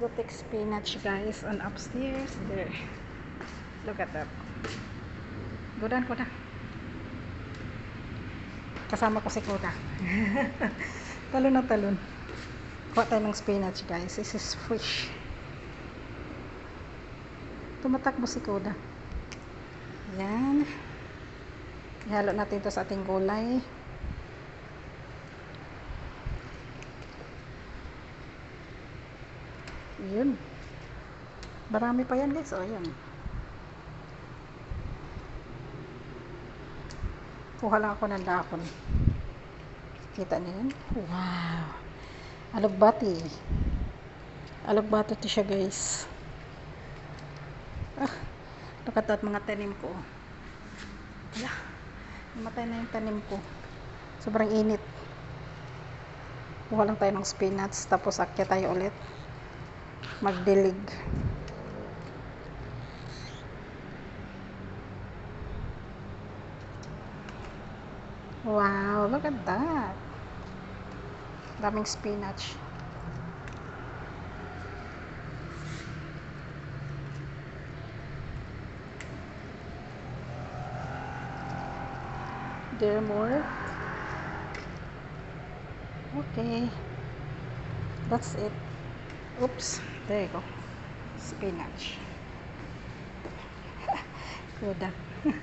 exotic spinach, guys, on upstairs. There. Look at that. Gudan ko na. Kasama ko si Kuda. Talon na talon. Kuha tayo ng spinach, guys. This is fresh. Tumatakbo si Kuda. Yan. Ihalo natin ito sa ating gulay. Yun. Marami pa yan, guys. O, yan. Kuha lang ako ng dahon. Kita niyo yun? Wow. Alugbati. Alugbati ito siya, guys. Nakatat mga tanim ko. Wala. Namatay na yung tanim ko. Sobrang init. Kuha lang tayo ng spinach. Tapos akyat tayo ulit. Magdilig. Wow, look at that. Daming spinach. There more. Okay. That's it. Oops. There you go. Spinach. Good.